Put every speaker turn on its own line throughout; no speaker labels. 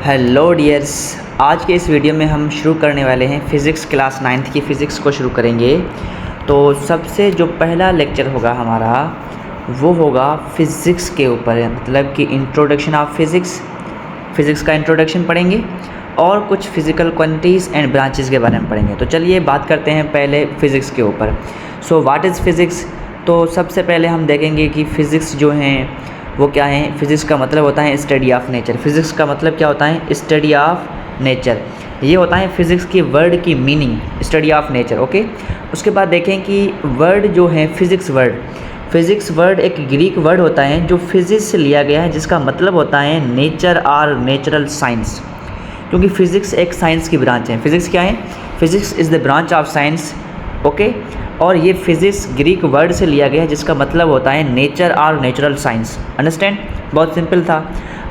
Hello dears, आज के इस वीडियो में हम शुरू करने वाले हैं फ़िज़िक्स क्लास 9th की फ़िज़िक्स को शुरू करेंगे। तो सबसे जो पहला लेक्चर होगा हमारा वो होगा फ़िज़िक्स के ऊपर, मतलब कि इंट्रोडक्शन ऑफ फ़िज़िक्स का इंट्रोडक्शन पढ़ेंगे और कुछ फ़िज़िकल क्वांटिटीज़ एंड ब्रांचेस के बारे में पढ़ेंगे। तो चलिए बात करते हैं पहले फ़िज़िक्स के ऊपर। So what is physics? तो सबसे पहले हम देखेंगे कि फ़िज़िक्स जो हैं वो क्या है। फ़िज़िक्स का मतलब होता है स्टडी ऑफ नेचर। फ़िज़िक्स का मतलब क्या होता है? Study of nature. ये होता है फ़िज़िक्स की वर्ड की meaning, study of nature. Okay, उसके बाद देखें कि वर्ड जो है फ़िज़िक्स वर्ड एक ग्रीक वर्ड होता है जो फिज़िक्स से लिया गया है, जिसका मतलब होता है नेचर और नेचुरल साइंस। क्योंकि फ़िज़िक्स एक साइंस की ब्रांच है। फ़िज़िक्स क्या है? Physics is the branch of science. Okay, और ये फिज़िक्स ग्रीक वर्ड से लिया गया है जिसका मतलब होता है नेचर और नेचुरल साइंस। अंडरस्टैंड? बहुत सिंपल था।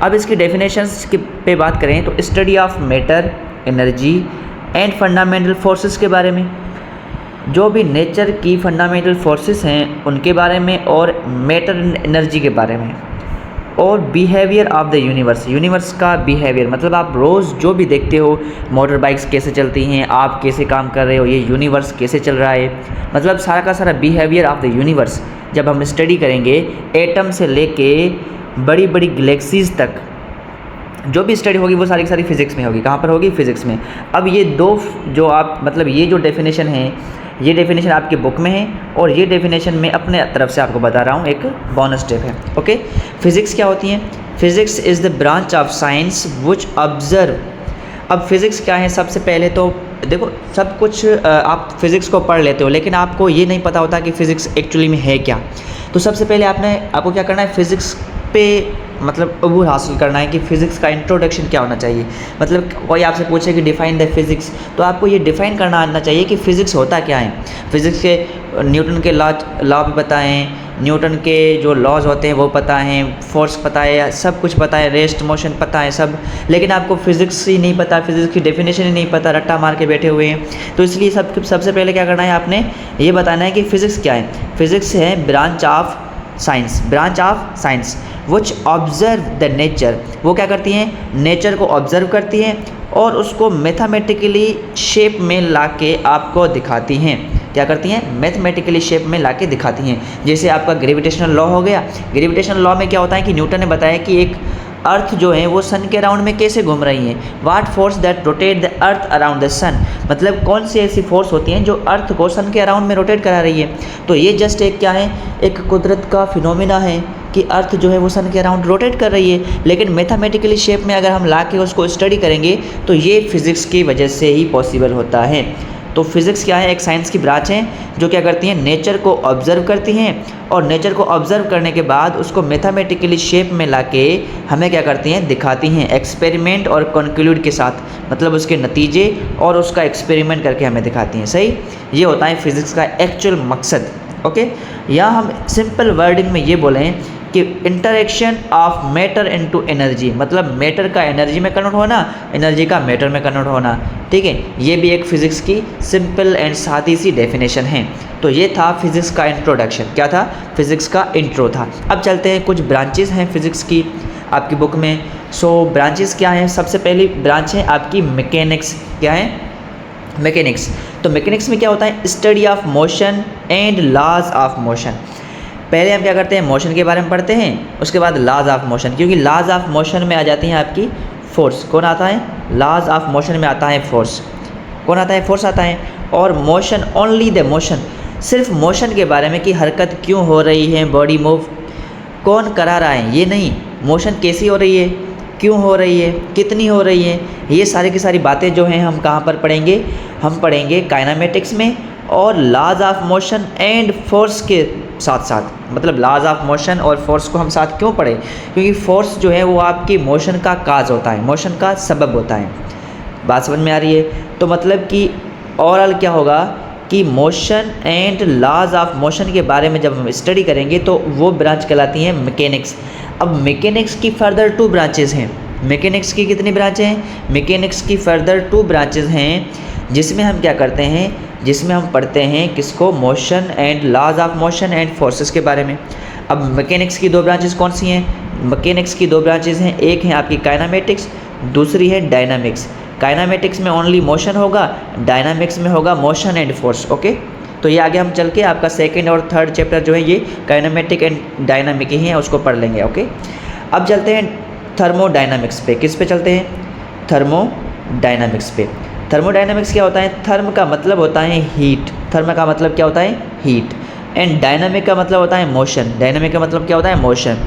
अब इसकी डेफिनेशंस की पे बात करें तो study of matter, energy and fundamental forces के बारे में, जो भी नेचर की फंडामेंटल फोर्सेस हैं उनके बारे में, और मैटर एंड एनर्जी के बारे में, और बिहेवियर ऑफ द यूनिवर्स का बिहेवियर, मतलब आप रोज़ जो भी देखते हो, मोटर बाइक्स कैसे चलती हैं, आप कैसे काम कर रहे हो, ये यूनिवर्स कैसे चल रहा है, मतलब सारा का सारा बिहेवियर ऑफ द यूनिवर्स जब हम स्टडी करेंगे, एटम से लेके बड़ी बड़ी गैलेक्सीज तक जो भी स्टडी होगी वो सारी की सारी फिज़िक्स में होगी। कहाँ पर होगी? फिज़िक्स में। अब ये दो जो आप मतलब ये जो डेफिनेशन है, ये डेफिनेशन आपके बुक में है और ये डेफिनेशन मैं अपने तरफ से आपको बता रहा हूँ, एक बोनस टिप है। ओके, फ़िज़िक्स क्या होती है? Physics is the branch of science which observe. अब फिज़िक्स क्या है? सबसे पहले तो देखो, सब कुछ आप फिज़िक्स को पढ़ लेते हो लेकिन आपको ये नहीं पता होता कि फ़िज़िक्स एक्चुअली में है क्या। तो सबसे पहले आपको क्या करना है? फ़िज़िक्स पे मतलब अबूर हासिल करना है कि फ़िज़िक्स का इंट्रोडक्शन क्या होना चाहिए। मतलब कोई आपसे पूछे कि डिफ़ाइन द फिज़िक्स, तो आपको ये डिफ़ाइन करना आना चाहिए कि फ़िज़िक्स होता क्या है। फ़िज़िक्स के न्यूटन के लॉ भी पता है, न्यूटन के जो लॉज होते हैं वो पता हैं, फोर्स पता है, सब कुछ पता है, रेस्ट मोशन पता है सब, लेकिन आपको फ़िज़िक्स ही नहीं पता, फ़िज़िक्स की डेफिनेशन ही नहीं पता, रट्टा मार के बैठे हुए हैं। तो इसलिए सबसे पहले क्या करना है, आपने ये बताना है कि फ़िज़िक्स क्या है। फ़िज़िक्स है branch of science which observe the nature. वो क्या करती हैं? नेचर को ऑब्ज़र्व करती हैं और उसको मैथमेटिकली शेप में लाके आपको दिखाती हैं। क्या करती हैं? मैथमेटिकली शेप में लाके दिखाती हैं। जैसे आपका ग्रेविटेशनल लॉ हो गया। ग्रेविटेशनल लॉ में क्या होता है कि न्यूटन ने बताया कि एक अर्थ जो है वो सन के अराउंड में कैसे घूम रही है। What force that rotate the earth around the sun, मतलब कौन सी ऐसी फोर्स होती हैं जो अर्थ को सन के अराउंड में रोटेट करा रही है। तो ये जस्ट एक क्या है? एक कुदरत का फिनोमिना है कि अर्थ जो है वो सन के अराउंड रोटेट कर रही है, लेकिन मैथमेटिकली शेप में अगर हम ला के उसको स्टडी करेंगे तो ये फिज़िक्स की वजह से ही पॉसिबल होता है। तो फिज़िक्स क्या है? एक साइंस की ब्रांच है जो क्या करती हैं? नेचर को ऑब्ज़र्व करती हैं और नेचर को ऑब्ज़र्व करने के बाद उसको मैथमेटिकली शेप में लाके हमें क्या करती हैं? दिखाती हैं, एक्सपेरिमेंट और कंक्लूड के साथ, मतलब उसके नतीजे और उसका एक्सपेरिमेंट करके हमें दिखाती हैं। सही, ये होता है फिज़िक्स का एक्चुअल मकसद। ओके, या हम सिंपल वर्डिंग में ये बोलें कि interaction of matter into energy, मतलब मैटर का एनर्जी में कन्वर्ट होना, एनर्जी का मैटर में कन्वर्ट होना। ठीक है, ये भी एक फ़िज़िक्स की सिंपल एंड सादी सी डेफिनेशन है। तो ये था फ़िज़िक्स का इंट्रोडक्शन। क्या था? फ़िज़िक्स का इंट्रो था। अब चलते हैं, कुछ ब्रांचेज़ हैं फ़िज़िक्स की आपकी बुक में। सो ब्रांचेज़ क्या हैं? सबसे पहली ब्रांच है आपकी मैकेनिक्स। क्या है? मैकेनिक्स। तो मैकेनिक्स में क्या होता है? Study of motion and laws of motion. पहले हम क्या करते हैं? मोशन के बारे में पढ़ते हैं, उसके बाद लॉज ऑफ मोशन, क्योंकि लॉज ऑफ मोशन में आ जाती हैं आपकी फोर्स। कौन आता है? लॉज ऑफ मोशन में आता है फोर्स। कौन आता है? फोर्स आता है। और मोशन, ओनली द मोशन, सिर्फ मोशन के बारे में कि हरकत क्यों हो रही है, बॉडी मूव कौन करा रहा है, ये नहीं, मोशन कैसी हो रही है, क्यों हो रही है, कितनी हो रही है, ये सारी की सारी बातें जो हैं हम कहाँ पर पढ़ेंगे? हम पढ़ेंगे काइनेमेटिक्स में, और laws of motion and force के साथ साथ। मतलब लॉज ऑफ मोशन और फोर्स को हम साथ क्यों पढ़ें? क्योंकि फोर्स जो है वो आपकी मोशन का काज होता है, मोशन का सबब होता है। बात समझ में आ रही है? तो मतलब कि ओवरऑल क्या होगा कि motion and laws of motion के बारे में जब हम स्टडी करेंगे तो वो ब्रांच कहलाती है मैकेनिक्स। अब मैकेनिक्स की फर्दर 2 ब्रांचेज़ हैं। मैकेनिक्स की कितनी ब्रांचें हैं? मैकेनिक्स की फर्दर 2 ब्रांचेज़ हैं, जिसमें हम क्या करते हैं? जिसमें हम पढ़ते हैं किसको? Motion and laws of motion and forces के बारे में। अब मैकेनिक्स की 2 ब्रांचेज़ कौन सी हैं? मैकेनिक्स की 2 ब्रांचेज़ हैं, एक है आपकी काइनेमेटिक्स, दूसरी है डायनामिक्स। काइनामेटिक्स में ओनली मोशन होगा, डायनामिक्स में होगा मोशन एंड फोर्स। ओके, तो ये आगे हम चल के आपका सेकंड और थर्ड चैप्टर जो है ये काइनामेटिक एंड डायनामिक ही है, उसको पढ़ लेंगे। ओके, अब चलते हैं थर्मोडायनामिक्स पे। किस पे चलते हैं? थर्मोडायनामिक्स पे। थर्मोडायनामिक्स क्या होता है? थर्म का मतलब होता है हीट, थर्म का मतलब क्या होता है? हीट। एंड डायनामिक का मतलब होता है मोशन, डायनामिक का मतलब क्या होता है? मोशन।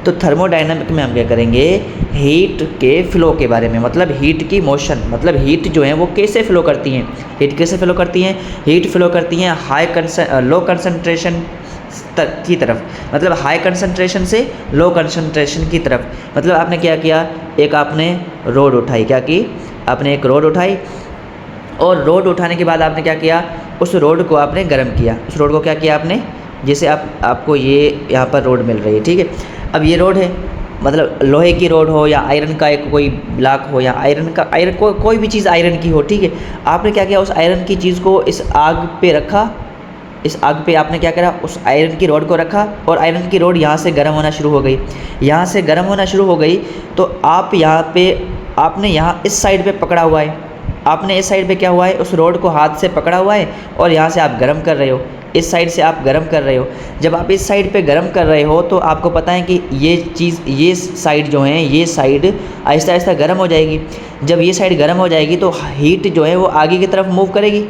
तो थर्मोडायनामिक में हम क्या करेंगे? हीट के फ्लो के बारे में, मतलब हीट की मोशन, मतलब हीट जो है वो कैसे फ्लो करती हैं। हीट कैसे फ्लो करती हैं? हीट फ्लो करती हैं लो कंसनट्रेशन की तरफ, मतलब हाई कंसंट्रेशन से लो कंसंट्रेशन की तरफ। मतलब आपने क्या किया? एक आपने रोड उठाई, क्या की? आपने एक रोड उठाई, और रोड उठाने के बाद आपने क्या किया? उस रोड को आपने गर्म किया। उस रोड को क्या किया आपने? जैसे आपको ये यहाँ पर रोड मिल रही है, ठीक है। अब ये रोड है, मतलब लोहे की रोड हो या आयरन का एक कोई ब्लॉक हो या आयरन कोई भी चीज़ आयरन की हो, ठीक है। आपने क्या किया? उस आयरन की चीज़ को इस आग पे रखा, इस आग पे आपने क्या करा? उस आयरन की रोड को रखा, और आयरन की रोड यहाँ से गर्म होना शुरू हो गई। यहाँ से गर्म होना शुरू हो गई तो आप यहाँ पे, आपने यहाँ इस साइड पे पकड़ा हुआ है, आपने इस साइड पे क्या हुआ है? उस रोड को हाथ से पकड़ा हुआ है, और यहाँ से आप गर्म कर रहे हो, इस साइड से आप गर्म कर रहे हो। जब आप इस साइड पे गर्म कर रहे हो तो आपको पता है कि ये चीज़, ये साइड जो है, ये साइड आहिस्ता आहिस्ता गर्म हो जाएगी। जब ये साइड गर्म हो जाएगी तो हीट जो है वो आगे की तरफ मूव करेगी,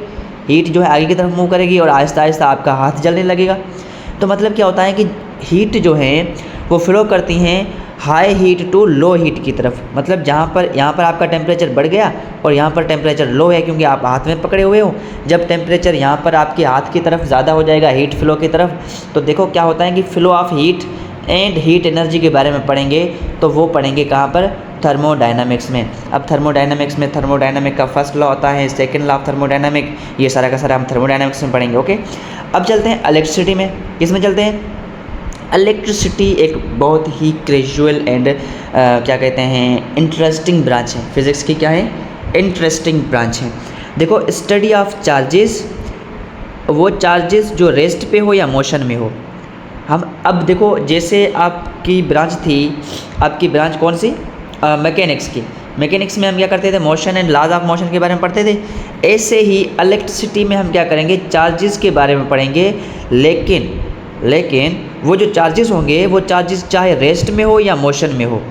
हीट जो है आगे की तरफ मूव करेगी, और आहिस्ता आहिस्ता आपका हाथ जलने लगेगा। तो मतलब क्या होता है कि हीट जो है वो फ्लो करती हैं high heat to low heat की तरफ। मतलब यहाँ पर आपका टेम्परेचर बढ़ गया और यहाँ पर टेम्परेचर लो है, क्योंकि आप हाथ में पकड़े हुए हो। जब टेम्परेचर यहाँ पर आपके हाथ की तरफ ज़्यादा हो जाएगा, हीट फ्लो की तरफ, तो देखो क्या होता है कि flow of heat and heat energy के बारे में पढ़ेंगे। तो वो पढ़ेंगे कहाँ पर? थर्मोडायनामिक्स में। अब थर्मोडायनामिक्स में थर्मोडायनामिक का फर्स्ट लॉ होता है, सेकंड लॉ ऑफ थर्मोडायनामिक, ये सारा का सारा हम थर्मोडायनामिक्स में पढ़ेंगे। ओके, अब चलते हैं इलेक्ट्रिसिटी में। किस में चलते हैं? इलेक्ट्रिसिटी एक बहुत ही कैजुअल एंड क्या कहते हैं, इंटरेस्टिंग ब्रांच है फिज़िक्स की। क्या है? इंटरेस्टिंग ब्रांच है। देखो, स्टडी ऑफ चार्जेस, वो चार्जेस जो रेस्ट पे हो या मोशन में हो। हम अब देखो, जैसे आपकी ब्रांच थी, आपकी ब्रांच कौन सी? मैकेनिक्स की। मैकेनिक्स में हम क्या करते थे? Motion and laws of motion के बारे में पढ़ते थे। ऐसे ही इलेक्ट्रिसिटी में हम क्या करेंगे? चार्जेस के बारे में पढ़ेंगे। लेकिन वो जो चार्जेस होंगे, वो चार्जेस चाहे रेस्ट में हो या मोशन में हो।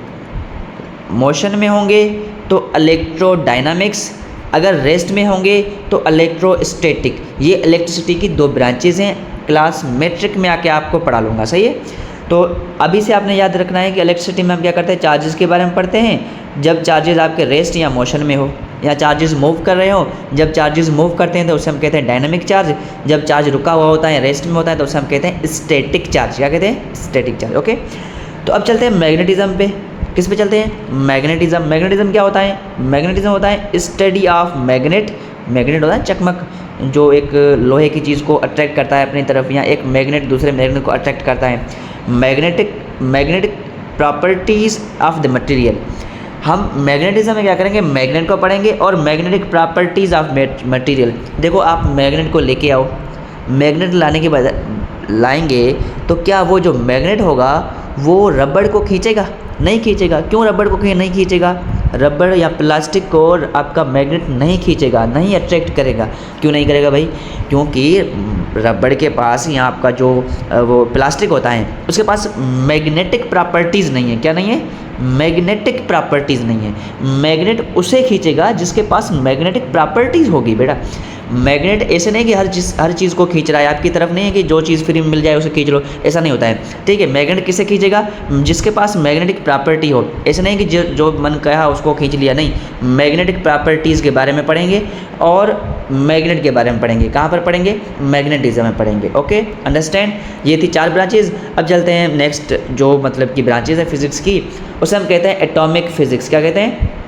मोशन में होंगे तो इलेक्ट्रोडायनामिक्स, अगर रेस्ट में होंगे तो इलेक्ट्रोस्टैटिक। ये इलेक्ट्रिसिटी की दो ब्रांचेज हैं। क्लास मेट्रिक में आके आपको पढ़ा लूँगा, सही है। तो अभी से आपने याद रखना है कि इलेक्ट्रिसिटी में हम क्या करते हैं? चार्जेस के बारे में पढ़ते हैं जब चार्जेस आपके रेस्ट या मोशन में हो, या चार्जेस मूव कर रहे हो। जब चार्जेस मूव करते हैं तो उसे हम कहते हैं डायनामिक चार्ज। जब चार्ज रुका हुआ होता है, रेस्ट में होता है, तो उसे हम कहते हैं स्टैटिक चार्ज। क्या कहते हैं? Static charge. ओके, तो अब चलते हैं मैग्नेटिज्म पे। किस पे चलते हैं? मैग्नेटिज्म। मैग्नेटिज्म क्या होता है? मैग्नेटिज्म होता है स्टडी ऑफ मैग्नेट। मैग्नेट होता है चकमक, जो एक लोहे की चीज़ को अट्रैक्ट करता है अपनी तरफ, या एक मैग्नेट दूसरे मैग्नेट को अट्रैक्ट करता है। Magnetic properties of the material. हम मैग्नेटिज्म में क्या करेंगे? मैग्नेट को पढ़ेंगे और मैग्नेटिक प्रॉपर्टीज़ ऑफ मटेरियल। देखो, आप मैग्नेट को लेके आओ, मैग्नेट लाने के बाद लाएंगे तो क्या वो जो मैग्नेट होगा वो रबड़ को खींचेगा? नहीं खींचेगा। क्यों रबड़ को नहीं खींचेगा? रबड़ या प्लास्टिक को आपका मैग्नेट नहीं खींचेगा, नहीं अट्रैक्ट करेगा। क्यों नहीं करेगा भाई? क्योंकि रबड़ के पास या आपका जो वो प्लास्टिक होता है उसके पास मैग्नेटिक प्रॉपर्टीज़ नहीं है। क्या नहीं है? मैग्नेटिक प्रॉपर्टीज़ नहीं है। मैग्नेट उसे खींचेगा जिसके पास मैग्नेटिक प्रॉपर्टीज़ होगी। बेटा, मैग्नेट ऐसे नहीं कि हर चीज़ को खींच रहा है, आपकी तरफ नहीं है कि जो चीज़ फ्री में मिल जाए उसे खींच लो, ऐसा नहीं होता है। ठीक है, मैग्नेट किसे खींचेगा? जिसके पास मैग्नेटिक प्रॉपर्टी हो। ऐसे नहीं कि जो मन कहा उसको खींच लिया, नहीं। मैग्नेटिक प्रॉपर्टीज़ के बारे में पढ़ेंगे और मैग्नेट के बारे में पढ़ेंगे। कहाँ पर पढ़ेंगे? मैग्नेटिज्म में पढ़ेंगे। Okay, understand. ये थी 4 ब्रांचेज। अब चलते हैं नेक्स्ट जो मतलब की ब्रांचेज है फिजिक्स की, उसे हम कहते हैं एटॉमिक फिजिक्स। क्या कहते हैं?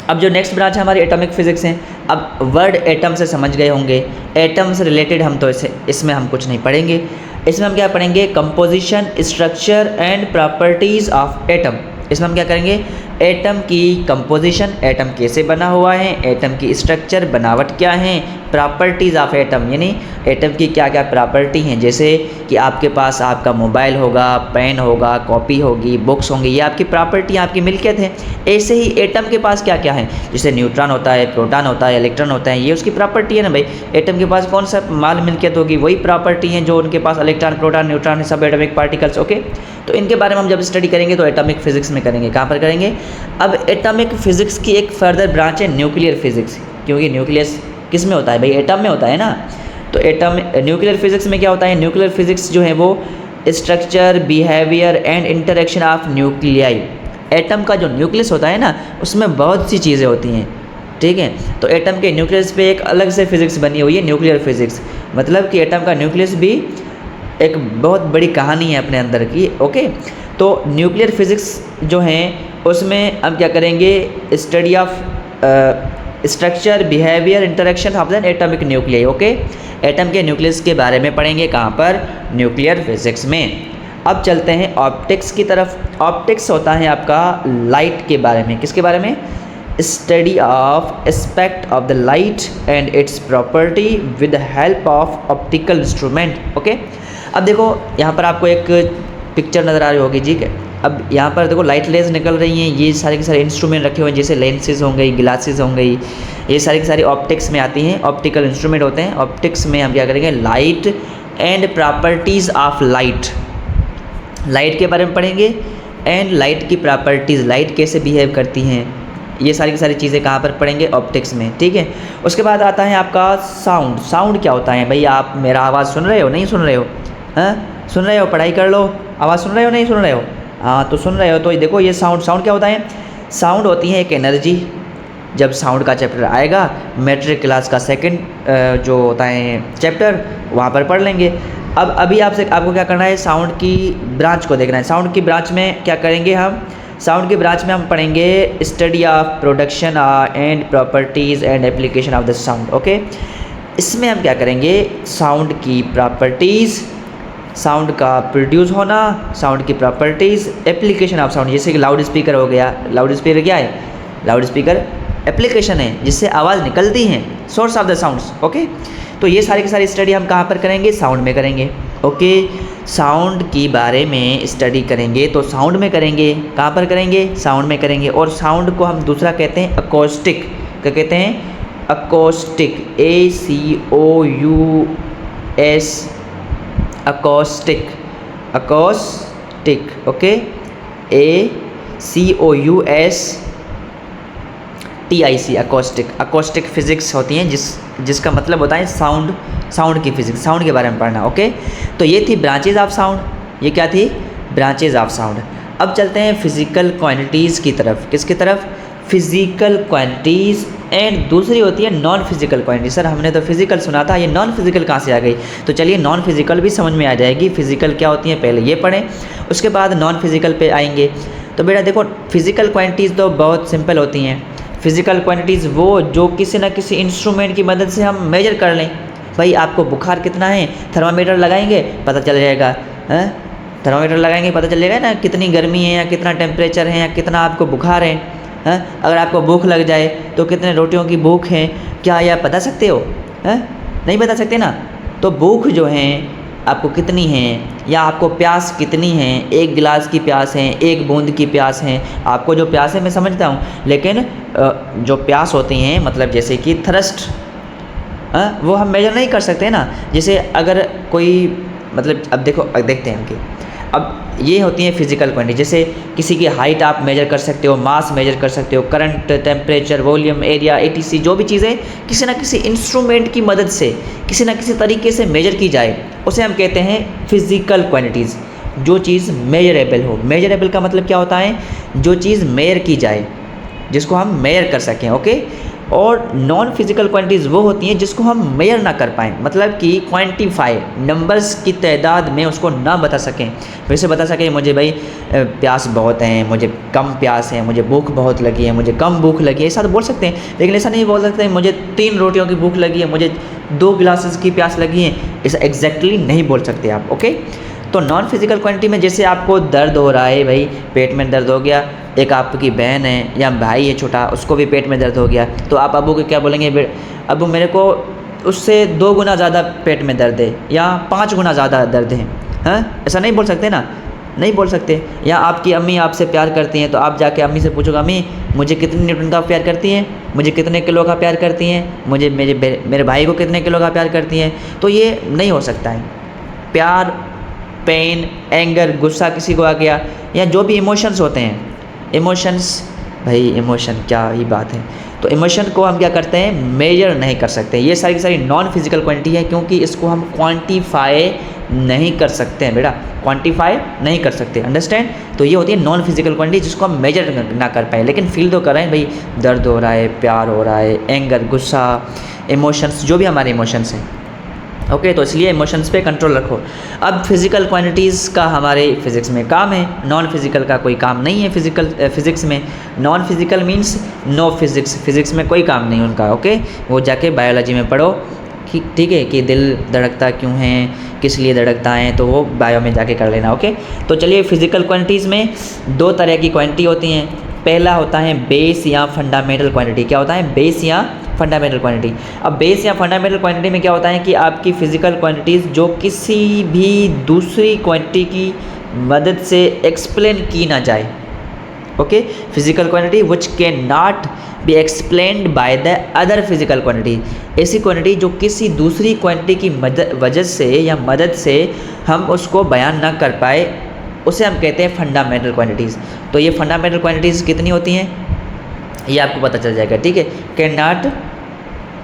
अब जो नेक्स्ट ब्रांच है हमारी एटॉमिक फिजिक्स है। अब वर्ड एटम से समझ गए होंगे, एटम से रिलेटेड हम तो इसमें हम कुछ नहीं पढ़ेंगे। इसमें हम क्या पढ़ेंगे? Composition, structure and properties of atom. इसमें हम क्या करेंगे? एटम की कंपोजिशन, एटम कैसे बना हुआ है, एटम की स्ट्रक्चर, बनावट क्या है, प्रॉपर्टीज़ ऑफ एटम, यानी एटम की क्या क्या प्रॉपर्टी हैं। जैसे कि आपके पास आपका मोबाइल होगा, पेन होगा, कॉपी होगी, बुक्स होंगी, ये आपकी प्रॉपर्टी, आपकी मिल्कियत है। ऐसे ही एटम के पास क्या क्या है, जैसे न्यूट्रॉन होता है, प्रोटॉन होता है, इलेक्ट्रॉन होता है, ये उसकी प्रॉपर्टी है ना भाई। एटम के पास कौन सा माल मिल्कियत होगी, वही प्रॉपर्टी है जो उनके पास इलेक्ट्रॉन, प्रोटॉन, न्यूट्रॉन है, सब एटॉमिक पार्टिकल्स। ओके, तो इनके बारे में हम जब स्टडी करेंगे तो एटॉमिक फिजिक्स में करेंगे। कहाँ पर करेंगे? अब एटॉमिक फिजिक्स की एक फर्दर ब्रांच है न्यूक्लियर फिजिक्स, क्योंकि न्यूक्लियस किस में होता है भाई, एटम में होता है ना। तो एटम न्यूक्लियर फिजिक्स में क्या होता है, न्यूक्लियर फिजिक्स जो है वो structure, behaviour and interaction of nuclei. Atom का जो न्यूक्लियस होता है ना, उसमें बहुत सी चीज़ें होती हैं, ठीक है। तो एटम के न्यूक्लियस पे एक अलग से फिजिक्स बनी हुई है, न्यूक्लियर फिजिक्स। मतलब कि एटम का न्यूक्लियस भी एक बहुत बड़ी कहानी है अपने अंदर की। ओके, तो न्यूक्लियर फिजिक्स जो है उसमें हम क्या करेंगे, study of structure, behaviour, interaction of the atomic nuclei. Okay, atom के न्यूक्लियस के बारे में पढ़ेंगे। कहाँ पर? न्यूक्लियर फिजिक्स में। अब चलते हैं ऑप्टिक्स की तरफ। ऑप्टिक्स होता है आपका लाइट के बारे में। किसके बारे में? Study of aspect of the light and it's property with help of optical instrument. Okay, अब देखो यहाँ पर आपको एक पिक्चर नज़र आ रही होगी जी। अब यहाँ पर देखो लाइट रेज निकल रही हैं, ये सारे के सारे इंस्ट्रूमेंट रखे हुए हैं, जैसे लेंसेज हो गई, ग्लासेस हो गई, ये सारी की सारी ऑप्टिक्स में आती हैं, ऑप्टिकल इंस्ट्रूमेंट होते हैं। ऑप्टिक्स में हम क्या करेंगे, light and properties of light, light के बारे में पढ़ेंगे, एंड लाइट की प्रॉपर्टीज़, लाइट कैसे बिहेव करती हैं, ये सारी की सारी चीज़ें कहाँ पर पढ़ेंगे, ऑप्टिक्स में, ठीक है। उसके बाद आता है आपका साउंड। साउंड क्या होता है भाई, आप मेरा आवाज़ सुन रहे हो, नहीं सुन रहे हो? हाँ, सुन रहे हो? पढ़ाई कर लो, आवाज़ सुन रहे हो, नहीं सुन रहे हो? हाँ, तो सुन रहे हो। तो देखो ये साउंड, साउंड क्या होता है? साउंड होती है एक एनर्जी। जब साउंड का चैप्टर आएगा मैट्रिक क्लास का सेकंड जो होता है चैप्टर, वहाँ पर पढ़ लेंगे। अब अभी आपको क्या करना है, साउंड की ब्रांच को देखना है। साउंड की ब्रांच में क्या करेंगे हम? साउंड की ब्रांच में हम पढ़ेंगे study of production and properties and application of the sound. Okay, इसमें हम क्या करेंगे, साउंड की प्रॉपर्टीज़, साउंड का प्रोड्यूस होना, साउंड की प्रॉपर्टीज़, एप्लीकेशन ऑफ साउंड। जैसे कि लाउड स्पीकर हो गया, लाउड स्पीकर क्या है? लाउड स्पीकर एप्लीकेशन है जिससे आवाज़ निकलती हैं, source of the sounds. Okay, तो ये सारी की सारी स्टडी हम कहाँ पर करेंगे? साउंड में करेंगे। ओके, साउंड की बारे में स्टडी करेंगे तो साउंड में करेंगे। कहाँ पर करेंगे? साउंड में करेंगे। और साउंड को हम दूसरा कहते हैं अकोस्टिक। क्या कहते हैं? Acoustic, ACOUS, acoustic, acoustic. Okay, ACOUSTIC, acoustic. Acoustic physics होती हैं जिसका मतलब होता है साउंड, साउंड की फिजिक्स, साउंड के बारे में पढ़ना। ओके, तो ये थी ब्रांचेज ऑफ साउंड। ये क्या थी? Branches of sound. अब चलते हैं फिजिकल क्वांटिटीज़ की तरफ। किसकी तरफ? Physical quantities. एंड दूसरी होती है नॉन फिजिकल क्वांटिटी। सर हमने तो फिजिकल सुना था, ये नॉन फिजिकल कहाँ से आ गई? तो चलिए नॉन फिजिकल भी समझ में आ जाएगी। फिजिकल क्या होती है पहले ये पढ़ें, उसके बाद नॉन फिजिकल पे आएंगे। तो बेटा देखो, फिजिकल क्वांटिटीज़ तो बहुत सिंपल होती हैं। फिजिकल क्वांटिटीज़ वो जो किसी न किसी इंस्ट्रूमेंट की मदद से हम मेजर कर लें। भाई आपको बुखार कितना है, थर्मामीटर लगाएंगे पता चल जाएगा। थर्मामीटर लगाएंगे पता चल जाएगा ना कितनी गर्मी है या कितना टेम्परेचर है या कितना आपको बुखार है। अगर आपको भूख लग जाए तो कितने रोटियों की भूख है, क्या यह बता सकते हो? नहीं बता सकते ना। तो भूख जो है आपको कितनी है, या आपको प्यास कितनी है, एक गिलास की प्यास है, एक बूंद की प्यास है। आपको जो प्यास है मैं समझता हूँ, लेकिन जो प्यास होती हैं मतलब जैसे कि थर्स्ट, वो हम मेजर नहीं कर सकते ना। जैसे अगर कोई मतलब अब देखो, देखते हैं कि अब ये होती हैं फिजिकल क्वांटिटी। जैसे किसी की हाइट आप मेजर कर सकते हो, मास मेजर कर सकते हो, current, temperature, volume, area, ATC, जो भी चीज़ें किसी न किसी इंस्ट्रूमेंट की मदद से किसी न किसी तरीके से मेजर की जाए उसे हम कहते हैं फिजिकल क्वांटिटीज़। जो चीज़ मेजरेबल हो। मेजरेबल का मतलब क्या होता है? जो चीज़ मेजर की जाए, जिसको हम मेजर कर सकें। ओके, और नॉन फिजिकल क्वांटिटीज़ वो होती हैं जिसको हम मेजर ना कर पाएँ, मतलब कि क्वांटिफाई, नंबर्स की तादाद में उसको ना बता सकें। वैसे बता सकें मुझे भाई प्यास बहुत है, मुझे कम प्यास है, मुझे भूख बहुत लगी है, मुझे कम भूख लगी है, ऐसा तो बोल सकते हैं। लेकिन ऐसा नहीं बोल सकते मुझे 3 रोटियों की भूख लगी है, मुझे 2 गिलासेस की प्यास लगी है, ऐसा एग्जैक्टली नहीं बोल सकते आप। ओके, तो नॉन फिजिकल क्वांटिटी में जैसे आपको दर्द हो रहा है, भाई पेट में दर्द हो गया, एक आपकी बहन है या भाई है छोटा, उसको भी पेट में दर्द हो गया, तो आप अबू को क्या बोलेंगे? अबू मेरे को उससे 2 गुना ज़्यादा पेट में दर्द है या 5 गुना ज़्यादा दर्द है, हाँ ऐसा नहीं बोल सकते ना, नहीं बोल सकते। या आपकी अम्मी आपसे प्यार करती हैं तो आप जाके अम्मी से पूछोगे अम्मी मुझे कितने न्यूटन का प्यार करती हैं, मुझे कितने किलो का प्यार करती हैं, मुझे मेरे भाई को कितने किलो का प्यार करती हैं, तो ये नहीं हो सकता है। प्यार, पेन, एंगर, गुस्सा किसी को आ गया या जो भी इमोशंस होते हैं, इमोशंस भाई इमोशन क्या ही बात है, तो इमोशन को हम क्या करते हैं, मेजर नहीं कर सकते। ये सारी की सारी नॉन फिजिकल क्वांटिटी है क्योंकि इसको हम क्वांटिफाई नहीं कर सकते हैं बेटा, क्वांटिफाई नहीं कर सकते, अंडरस्टैंड। तो ये होती है नॉन फिजिकल क्वांटिटी जिसको हम मेजर ना कर पाए, लेकिन फील तो कर रहे हैं भाई, दर्द हो रहा है, प्यार हो रहा है, एंगर, गुस्सा, इमोशंस, जो भी हमारे इमोशंस हैं, ओके। तो इसलिए इमोशंस पे कंट्रोल रखो। अब फिज़िकल क्वांटिटीज़ का हमारे फिज़िक्स में काम है, नॉन फिज़िकल का कोई काम नहीं है फिज़िक्स में। Non physical means no physics, physics में कोई काम नहीं उनका, ओके। वो जाके बायोलॉजी में पढ़ो, ठीक है, कि दिल धड़कता क्यों है, किस लिए धड़कता है, तो वो बायो में जाके कर लेना, ओके। तो चलिए फिज़िकल क्वांटिटीज़ में 2 तरह की क्वांटिटी होती हैं। पहला होता है बेस या फंडामेंटल क्वांटिटी। क्या होता है, बेस या फंडामेंटल क्वांटिटी। अब बेस या फंडामेंटल क्वांटिटी में क्या होता है कि आपकी फ़िज़िकल क्वांटिटीज़ जो किसी भी दूसरी क्वांटिटी की मदद से एक्सप्लेन की ना जाए, okay. Physical quantity which can not be explained by the other physical quantity, ऐसी क्वांटिटी जो किसी दूसरी क्वांटिटी की वजह से या मदद से हम उसको बयान ना कर पाए, उसे हम कहते हैं फंडामेंटल क्वांटिटीज़। तो ये फंडामेंटल क्वांटिटीज़ कितनी होती हैं ये आपको पता चल जाएगा, ठीक है। Can not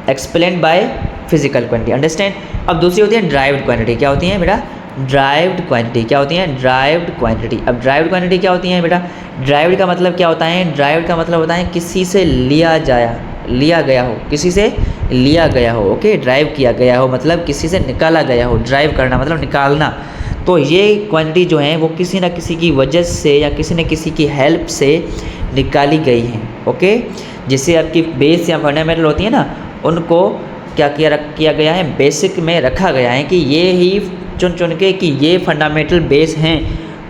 explain by physical quantity, understand. अब दूसरी होती है ड्राइव्ड क्वांटिटी। क्या होती है बेटा, ड्राइव्ड क्वांटिटी। क्या होती है, ड्राइव्ड क्वांटिटी। अब ड्राइव्ड क्वांटिटी क्या होती है बेटा, ड्राइव्ड का मतलब क्या होता है, ड्राइव्ड का मतलब होता है किसी से लिया गया हो, किसी से लिया गया हो, ओके। ड्राइव किया गया हो मतलब किसी से निकाला गया हो, ड्राइव करना मतलब निकालना। तो ये क्वांटिटी जो है वो किसी न किसी की वजह से या किसी न किसी की हेल्प से निकाली गई हैं, ओके। जिससे आपकी बेस या फंडामेंटल होती है ना, उनको क्या किया गया है, बेसिक में रखा गया है कि ये ही चुन के कि ये फंडामेंटल बेस हैं।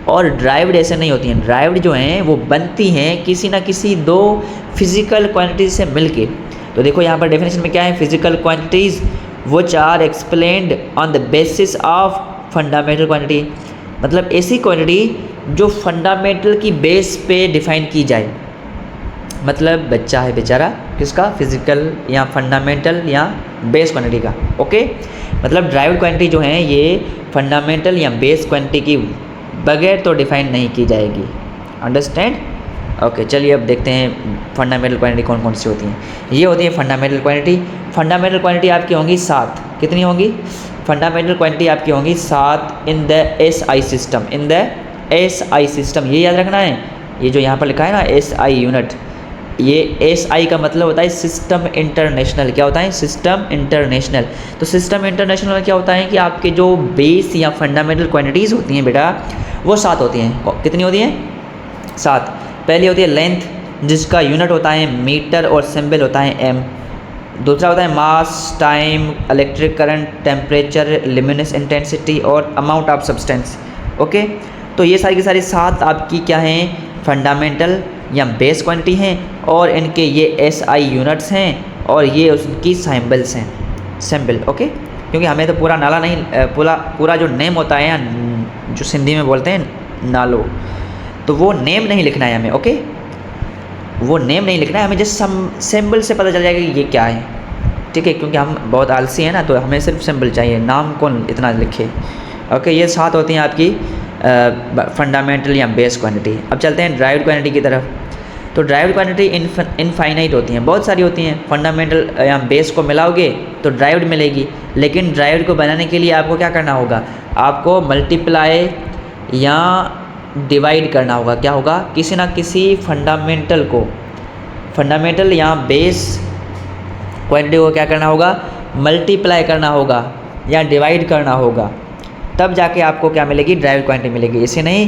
और ड्राइव्ड ऐसे नहीं होती हैं, ड्राइव्ड जो हैं वो बनती हैं किसी ना किसी 2 फिज़िकल क्वांटिटीज से मिलके। तो देखो यहाँ पर डेफिनेशन में क्या है, physical quantities which are explained on the basis of fundamental quantity, मतलब ऐसी क्वांटिटी जो फंडामेंटल की बेस पे डिफ़ाइन की जाए। मतलब बच्चा है बेचारा किसका, फिज़िकल या फंडामेंटल या बेस क्वांटिटी का, ओके। मतलब ड्राइव्ड क्वांटिटी जो है ये फंडामेंटल या बेस क्वांटिटी की बगैर तो डिफ़ाइन नहीं की जाएगी, अंडरस्टैंड, ओके। चलिए अब देखते हैं फंडामेंटल क्वांटिटी कौन कौन सी होती हैं। ये होती है फंडामेंटल क्वांटिटी। फंडामेंटल क्वांटिटी आपकी होंगी 7, कितनी होंगी, फंडामेंटल क्वांटिटी आपकी होंगी 7 in the SI system, in the SI system. ये याद रखना है, ये जो यहाँ पर लिखा है ना SI यूनिट, ये SI का मतलब होता है सिस्टम इंटरनेशनल। क्या होता है, सिस्टम इंटरनेशनल। तो सिस्टम इंटरनेशनल में क्या होता है कि आपके जो बेस या फंडामेंटल क्वांटिटीज़ होती हैं बेटा वो 7 होती हैं। कितनी होती हैं, 7। पहली होती है लेंथ, जिसका यूनिट होता है मीटर और सिंबल होता है m। दूसरा होता है mass, time, electric current, temperature, luminous intensity और अमाउंट ऑफ सब्सटेंस, ओके। तो ये सारी की सारी 7 आपकी क्या हैं, फंडामेंटल या बेस क्वांटिटी हैं, और इनके ये SI यूनिट्स हैं और ये उसकी सिंबल्स हैं, सिंबल, ओके। क्योंकि हमें तो पूरा नाला नहीं, पूरा जो नेम होता है या जो सिंधी में बोलते हैं नालो, तो वो नेम नहीं लिखना है हमें, ओके। वो नेम नहीं लिखना है हमें, जस्ट सिंबल से पता चल जाएगा कि ये क्या है, ठीक है। क्योंकि हम बहुत आलसी हैं ना, तो हमें सिर्फ सिंबल चाहिए, नाम कौन इतना लिखे, ओके। ये 7 होती हैं आपकी फंडामेंटल या बेस क्वांटिटी। अब चलते हैं ड्राइव्ड क्वांटिटी की तरफ। तो ड्राइव्ड क्वांटिटी इनफाइनाइट होती हैं, बहुत सारी होती हैं। फंडामेंटल या बेस को मिलाओगे तो ड्राइव्ड मिलेगी, लेकिन ड्राइव्ड को बनाने के लिए आपको क्या करना होगा, आपको मल्टीप्लाई या डिवाइड करना होगा। क्या होगा, किसी ना किसी फंडामेंटल को, फंडामेंटल या बेस क्वांटिटी को क्या करना होगा, मल्टीप्लाई करना होगा या डिवाइड करना होगा, तब जाके आपको क्या मिलेगी, ड्राइव्ड क्वांटिटी मिलेगी। इसे नहीं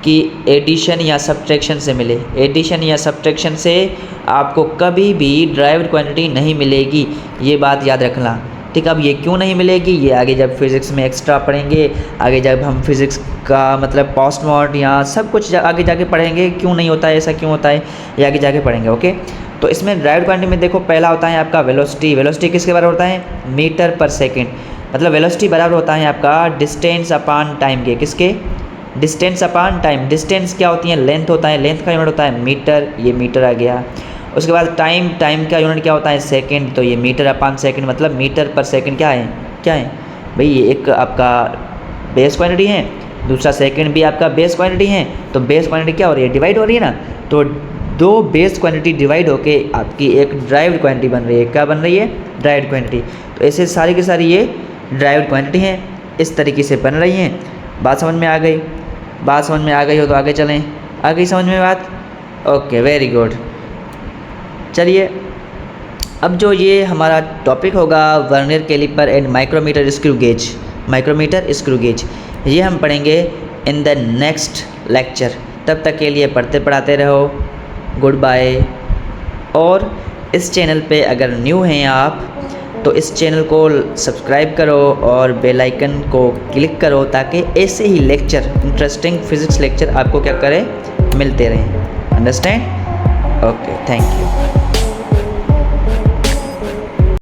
कि एडिशन या सब्ट्रैक्शन से मिले, एडिशन या सब्ट्रैक्शन से आपको कभी भी ड्राइव्ड क्वांटिटी नहीं मिलेगी, ये बात याद रखना, ठीक। अब ये क्यों नहीं मिलेगी, ये आगे जब फिज़िक्स में एक्स्ट्रा पढ़ेंगे, आगे जब हम फिज़िक्स का मतलब पोस्टमॉर्ट या सब कुछ आगे जाके पढ़ेंगे, क्यों नहीं होता है, ऐसा क्यों होता है, ये आगे जाके पढ़ेंगे, ओके। तो इसमें ड्राइव्ड क्वांटिटी में देखो पहला होता है आपका वेलोसिटी। वेलोसिटी किसके बराबर होता है? मीटर पर सेकेंड। मतलब वेलोसिटी बराबर होता है आपका डिस्टेंस अपॉन टाइम के। किसके? Distance upon time. डिस्टेंस क्या होती है? लेंथ होता है। लेंथ का यूनिट होता है मीटर, ये मीटर आ गया। उसके बाद टाइम, टाइम का यूनिट क्या होता है? सेकंड, तो ये मीटर अपॉन सेकंड, मतलब मीटर पर सेकंड क्या है? क्या है भाई? ये एक आपका बेस क्वांटिटी है, दूसरा सेकंड भी आपका बेस क्वांटिटी है। तो बेस क्वांटिटी क्या हो रही है? डिवाइड हो रही है ना। तो दो बेस क्वांटिटी डिवाइड होके आपकी एक ड्राइव्ड क्वांटिटी बन रही है। क्या बन रही है? Derived quantity. तो ऐसे सारी की सारी ये ड्राइव्ड क्वांटिटी हैं, इस तरीके से बन रही हैं। बात समझ में आ गई? बात समझ में आ गई हो तो आगे चलें। आ गई समझ में बात? Okay, very good. चलिए, अब जो ये हमारा टॉपिक होगा vernier caliper and micrometer screw gauge, micrometer screw gauge, ये हम पढ़ेंगे इन द नेक्स्ट लेक्चर। तब तक के लिए पढ़ते पढ़ाते रहो। Good bye. और इस चैनल पे अगर न्यू हैं आप तो इस चैनल को सब्सक्राइब करो और बेल आइकन को क्लिक करो ताकि ऐसे ही लेक्चर, इंटरेस्टिंग फिजिक्स लेक्चर आपको क्या करें? मिलते रहें। अंडरस्टैंड? Okay, thank you.